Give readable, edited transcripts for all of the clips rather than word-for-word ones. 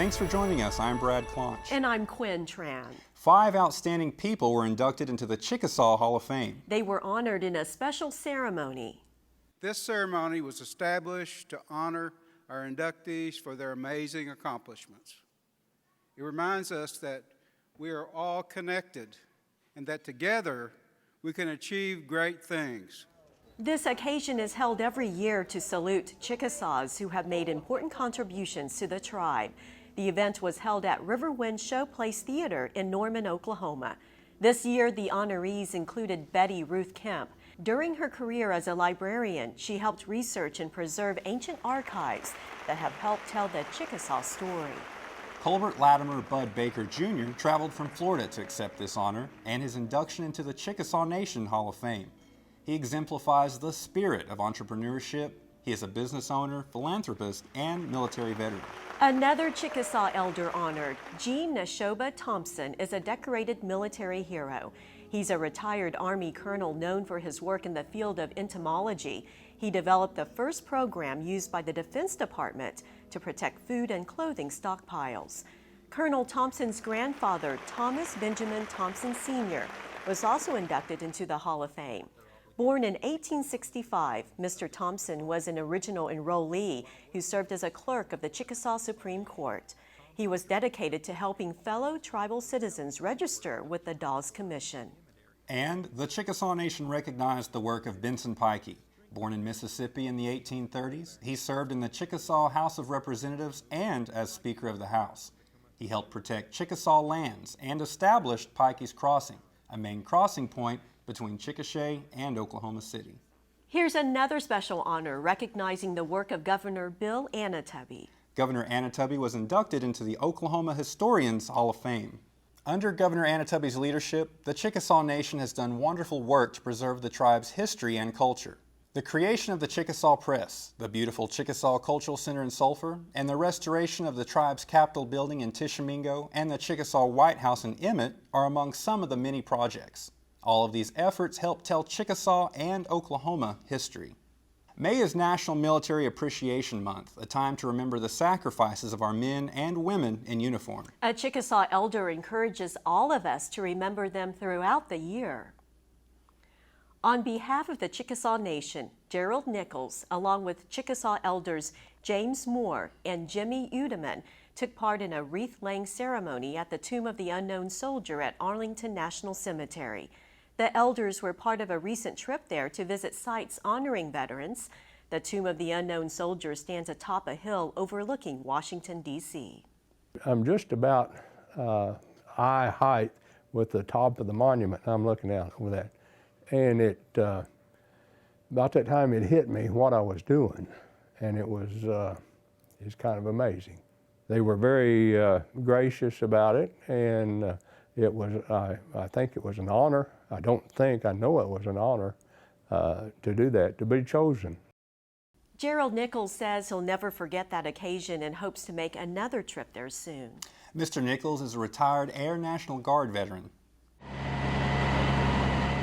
Thanks for joining us. I'm Brad Clonch. And I'm Quin Tran. 5 outstanding people were inducted into the Chickasaw Hall of Fame. They were honored in a special ceremony. This ceremony was established to honor our inductees for their amazing accomplishments. It reminds us that we are all connected and that together we can achieve great things. This occasion is held every year to salute Chickasaws who have made important contributions to the tribe. The event was held at Riverwind Showplace Theater in Norman, Oklahoma. This year, the honorees included Betty Ruth Kemp. During her career as a librarian, she helped research and preserve ancient archives that have helped tell the Chickasaw story. Colbert Latimer Bud Baker Jr. traveled from Florida to accept this honor and his induction into the Chickasaw Nation Hall of Fame. He exemplifies the spirit of entrepreneurship. He is a business owner, philanthropist, and military veteran. Another Chickasaw elder honored, Gene Neshoba Thompson, is a decorated military hero. He's a retired Army colonel known for his work in the field of entomology. He developed the first program used by the Defense Department to protect food and clothing stockpiles. Colonel Thompson's grandfather, Thomas Benjamin Thompson Sr., was also inducted into the Hall of Fame. Born in 1865, Mr. Thompson was an original enrollee who served as a clerk of the Chickasaw Supreme Court. He was dedicated to helping fellow tribal citizens register with the Dawes Commission. And the Chickasaw Nation recognized the work of Benson Pikey. Born in Mississippi in the 1830s, he served in the Chickasaw House of Representatives and as Speaker of the House. He helped protect Chickasaw lands and established Pikey's Crossing, a main crossing point between Chickasaw and Oklahoma City. Here's another special honor recognizing the work of Governor Bill Anoatubby. Governor Anoatubby was inducted into the Oklahoma Historians Hall of Fame. Under Governor Anoatubby's leadership, the Chickasaw Nation has done wonderful work to preserve the tribe's history and culture. The creation of the Chickasaw Press, the beautiful Chickasaw Cultural Center in Sulphur, and the restoration of the tribe's Capitol building in Tishomingo and the Chickasaw White House in Emmett are among some of the many projects. All of these efforts help tell Chickasaw and Oklahoma history. May is National Military Appreciation Month, a time to remember the sacrifices of our men and women in uniform. A Chickasaw elder encourages all of us to remember them throughout the year. On behalf of the Chickasaw Nation, Gerald Nichols, along with Chickasaw elders James Moore and Jimmy Udeman, took part in a wreath-laying ceremony at the Tomb of the Unknown Soldier at Arlington National Cemetery. The elders were part of a recent trip there to visit sites honoring veterans. The Tomb of the Unknown Soldier stands atop a hill overlooking Washington, D.C. I'm just about eye height with the top of the monument. I'm looking out over that. And about that time it hit me what I was doing, and it's kind of amazing. They were very gracious about it, and it was, I think it was an honor. I know it was an honor to do that, to be chosen. Gerald Nichols says he'll never forget that occasion and hopes to make another trip there soon. Mr. Nichols is a retired Air National Guard veteran.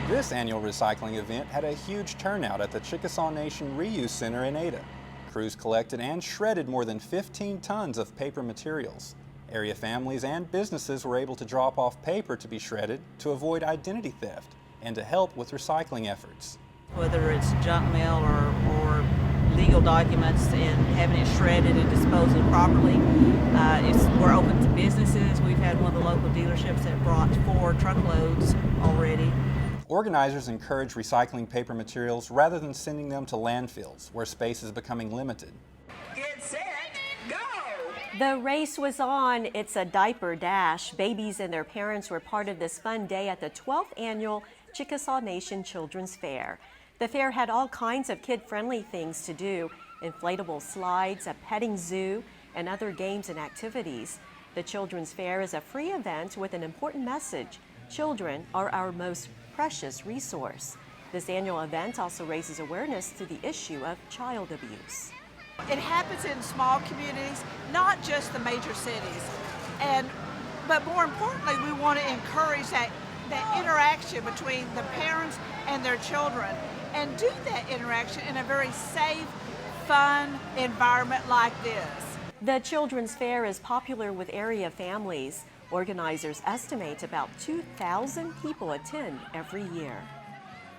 This annual recycling event had a huge turnout at the Chickasaw Nation Reuse Center in Ada. Crews collected and shredded more than 15 tons of paper materials. Area families and businesses were able to drop off paper to be shredded to avoid identity theft and to help with recycling efforts. Whether it's junk mail or legal documents and having it shredded and disposed of properly, we're open to businesses. We've had one of the local dealerships that brought 4 truckloads already. Organizers encourage recycling paper materials rather than sending them to landfills where space is becoming limited. Get set, go! The race was on. It's a diaper dash. Babies and their parents were part of this fun day at the 12th annual Chickasaw Nation Children's Fair. The fair had all kinds of kid-friendly things to do, inflatable slides, a petting zoo, and other games and activities. The Children's Fair is a free event with an important message. Children are our most precious resource. This annual event also raises awareness to the issue of child abuse. It happens in small communities, not just the major cities. But more importantly, we want to encourage that interaction between the parents and their children, and do that interaction in a very safe, fun environment like this. The Children's Fair is popular with area families. Organizers estimate about 2,000 people attend every year.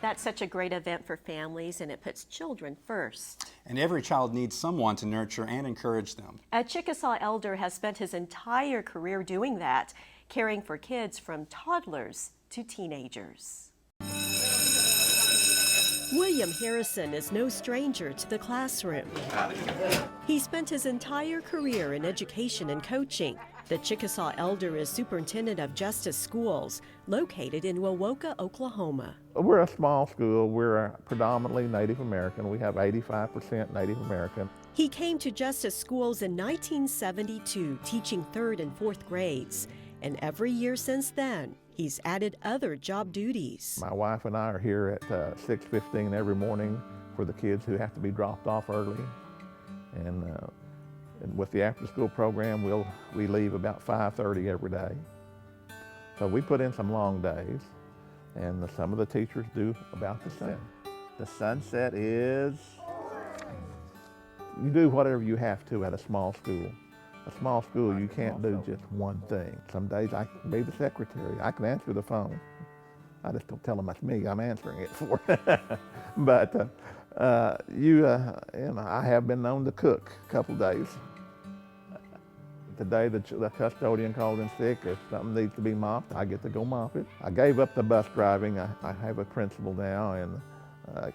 That's such a great event for families, and it puts children first. And every child needs someone to nurture and encourage them. A Chickasaw elder has spent his entire career doing that, caring for kids from toddlers to teenagers. William Harrison is no stranger to the classroom. He spent his entire career in education and coaching. The Chickasaw elder is superintendent of Justice Schools, located in Wewoka, Oklahoma. We're a small school. We're predominantly Native American. We have 85% Native American. He came to Justice Schools in 1972, teaching 3rd and 4th grades. And every year since then, he's added other job duties. My wife and I are here at 6:15 every morning for the kids who have to be dropped off early. And with the after-school program, we leave about 5:30 every day. So we put in some long days, and some of the teachers do about the same. The sunset is, you do whatever you have to at a small school. A small school, you can't do just one thing. Some days I can be the secretary. I can answer the phone. I just don't tell them that's me. I'm answering it for. But I have been known to cook a couple days. The day the custodian called in sick, if something needs to be mopped, I get to go mop it. I gave up the bus driving. I have a principal now, and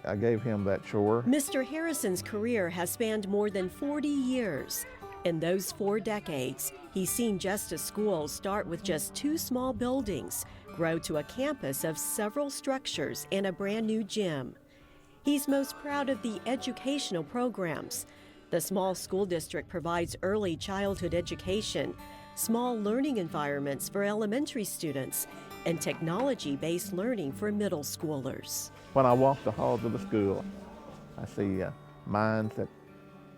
I gave him that chore. Mr. Harrison's career has spanned more than 40 years. In those 4 decades, he's seen Justice Schools start with just 2 small buildings, grow to a campus of several structures and a brand new gym. He's most proud of the educational programs. The small school district provides early childhood education, small learning environments for elementary students, and technology-based learning for middle schoolers. When I walk the halls of the school, I see minds that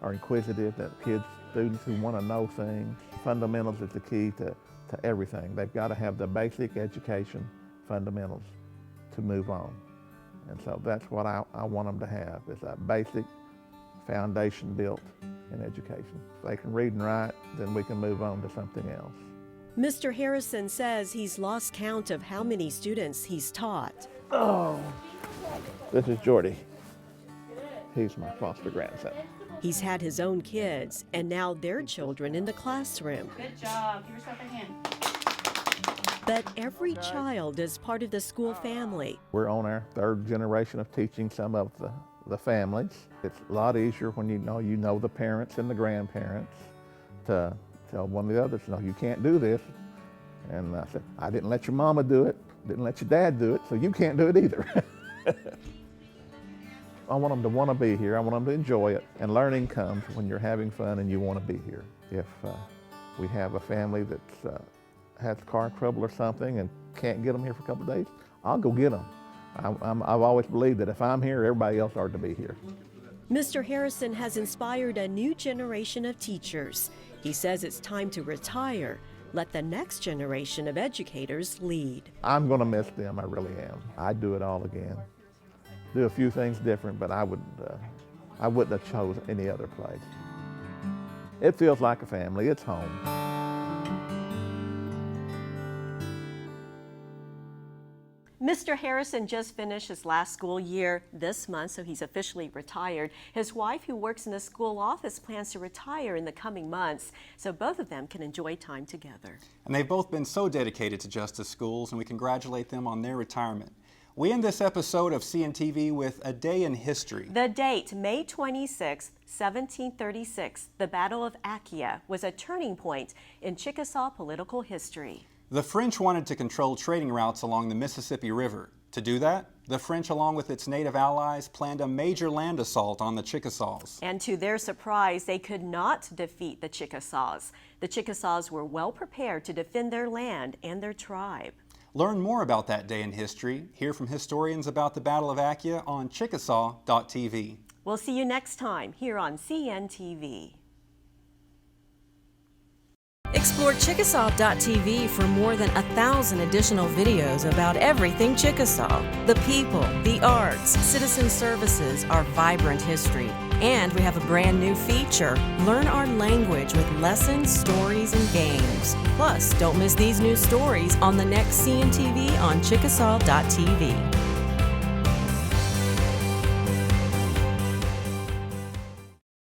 are inquisitive, that students who want to know things. Fundamentals is the key to everything. They've got to have the basic education fundamentals to move on. And so that's what I want them to have, is a basic foundation built in education. If they can read and write, then we can move on to something else. Mr. Harrison says he's lost count of how many students he's taught. Oh, this is Jordy. He's my foster grandson. He's had his own kids, and now their children in the classroom. Good job. Give yourself a hand. But every child is part of the school family. We're on our 3rd generation of teaching some of the families. It's a lot easier when you know the parents and the grandparents to tell one of the others, no, you can't do this. And I said, I didn't let your mama do it, didn't let your dad do it, so you can't do it either. I want them to want to be here. I want them to enjoy it. And learning comes when you're having fun and you want to be here. If we have a family that has car trouble or something and can't get them here for a couple of days, I'll go get them. I've always believed that if I'm here, everybody else ought to be here. Mr. Harrison has inspired a new generation of teachers. He says it's time to retire. Let the next generation of educators lead. I'm going to miss them. I really am. I'd do it all again. Do a few things different, but I wouldn't have chosen any other place. It feels like a family. It's home. Mr. Harrison just finished his last school year this month, so he's officially retired. His wife, who works in the school office, plans to retire in the coming months, so both of them can enjoy time together. And they've both been so dedicated to Justice Schools, and we congratulate them on their retirement. We end this episode of CNTV with a day in history. The date, May 26, 1736, the Battle of Ackia, was a turning point in Chickasaw political history. The French wanted to control trading routes along the Mississippi River. To do that, the French, along with its native allies, planned a major land assault on the Chickasaws. And to their surprise, they could not defeat the Chickasaws. The Chickasaws were well prepared to defend their land and their tribe. Learn more about that day in history. Hear from historians about the Battle of Ackia on Chickasaw.tv. We'll see you next time here on CNTV. Explore Chickasaw.tv for more than 1,000 additional videos about everything Chickasaw. The people, the arts, citizen services, our vibrant history. And we have a brand new feature. Learn our language with lessons, stories, and games. Plus, don't miss these new stories on the next CNTV on Chickasaw.tv.